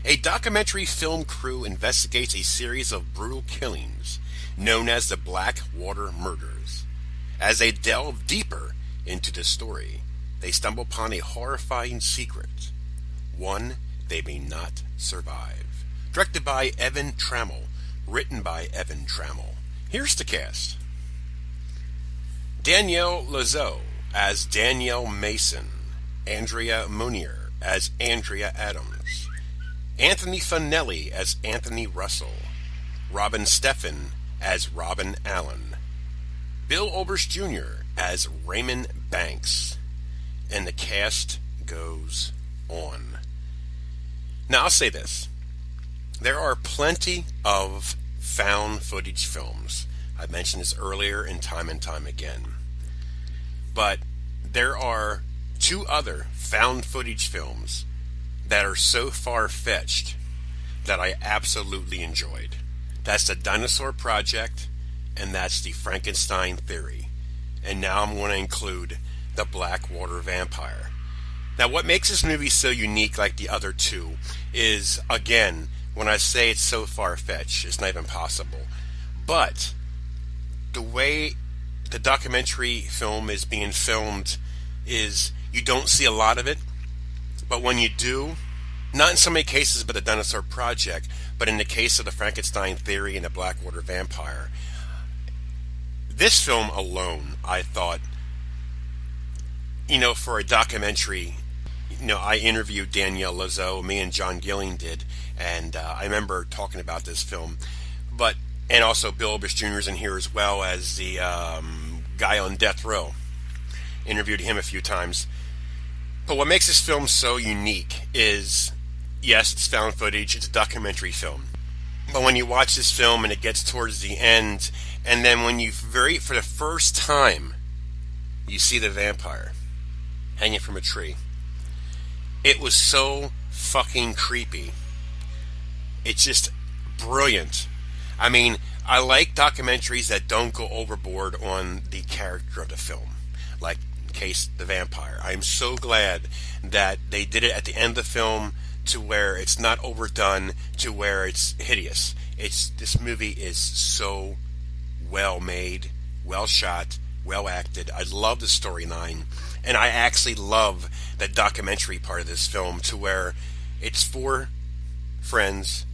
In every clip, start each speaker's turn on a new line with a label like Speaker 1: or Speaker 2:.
Speaker 1: A documentary film crew investigates a series of brutal killings known as the Blackwater Murders. As they delve deeper into the story, they stumble upon a horrifying secret, one they may not survive. Directed by Evan Tramel, written by Evan Tramel. Here's the cast. Danielle Lazo as Danielle Mason, Andrea Munier as Andrea Adams, Anthony Fanelli as Anthony Russell, Robin Steffen as Robin Allen, Bill Oberst Jr. as Raymond Banks, and the cast goes on. Now I'll say this. There are plenty of found footage films. I've mentioned this earlier and time again. But there are two other found footage films that are so far-fetched that I absolutely enjoyed. That's the Dinosaur Project, and that's the Frankenstein Theory. And now I'm going to include the Blackwater Vampire. Now, what makes this movie so unique like the other two is, again, when I say it's so far-fetched, it's not even possible. But the way the documentary film is being filmed is you don't see a lot of it, but when you do, not in so many cases but the Dinosaur Project, but in the case of the Frankenstein Theory and the Blackwater Vampire, this film alone, I thought, for a documentary, I interviewed Danielle Lazo, me and John Gilling did, and I remember talking about this film, and also Bill Oberst Jr. is in here as well as the guy on death row. Interviewed him a few times. But what makes this film so unique is, yes, it's found footage, it's a documentary film. But when you watch this film and it gets towards the end, and then when for the first time, you see the vampire hanging from a tree, it was so fucking creepy. It's just brilliant. I mean, I like documentaries that don't go overboard on the character of the film, like in case The Vampire. I'm so glad that they did it at the end of the film to where it's not overdone, to where it's hideous. This movie is so well made, well shot, well acted. I love the storyline, and I actually love the documentary part of this film to where it's four friends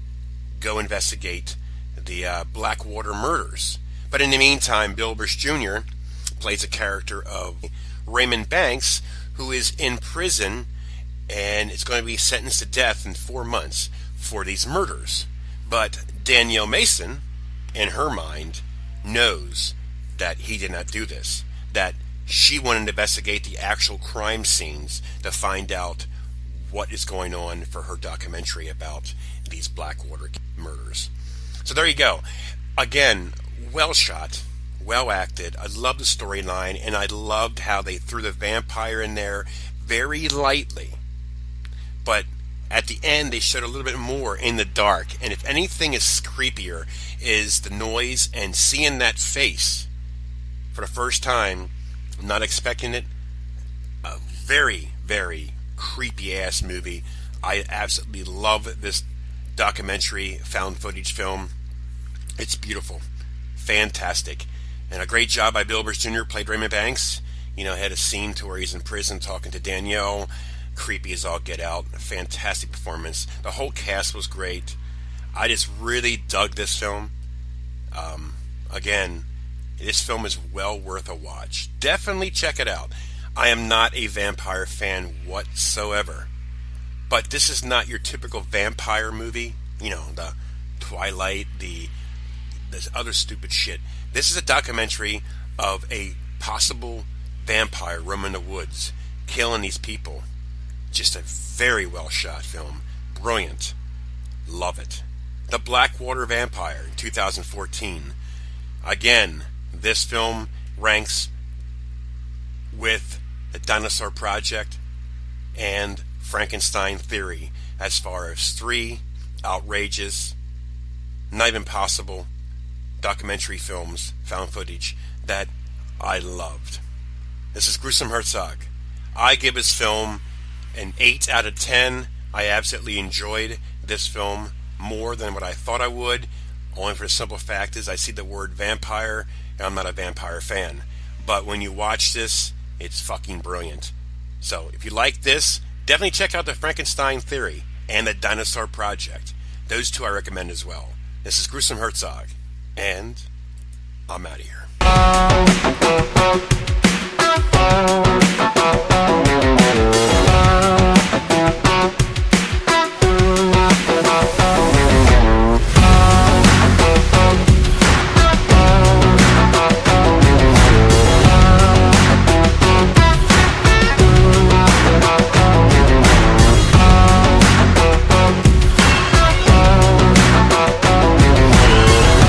Speaker 1: go investigate the Blackwater murders. But in the meantime, Bill Oberst Jr. plays a character of Raymond Banks, who is in prison and is going to be sentenced to death in 4 months for these murders. But Danielle Mason, in her mind, knows that he did not do this, that she wanted to investigate the actual crime scenes to find out what is going on for her documentary about these Blackwater murders. So there you go. Again, well shot, well acted. I love the storyline, and I loved how they threw the vampire in there very lightly. But at the end, they showed a little bit more in the dark. And if anything is creepier, is the noise and seeing that face for the first time. I'm not expecting it. A very, very creepy ass movie. I absolutely love this documentary found footage film. It's beautiful, fantastic, and a great job by Bill Oberst Jr. Played Raymond Banks. Had a scene to where he's in prison talking to Danielle. Creepy as all get out. Fantastic performance. The whole cast was great. I just really dug this film. Again, this film is well worth a watch. Definitely check it out. I am not a vampire fan whatsoever. But this is not your typical vampire movie. The Twilight, this other stupid shit. This is a documentary of a possible vampire roaming the woods, killing these people. Just a very well shot film. Brilliant. Love it. The Blackwater Vampire, 2014. Again, this film ranks with the Dinosaur Project and Frankenstein Theory as far as three outrageous, not even possible documentary films, found footage, that I loved. This is Gruesome Herzog. I give this film an 8 out of 10. I absolutely enjoyed this film more than what I thought I would, only for the simple fact is I see the word vampire, and I'm not a vampire fan. But when you watch this, it's fucking brilliant. So if you like this, definitely check out the Frankenstein Theory and the Dinosaur Project. Those two I recommend as well. This is Gruesome Herzog, and I'm out of here.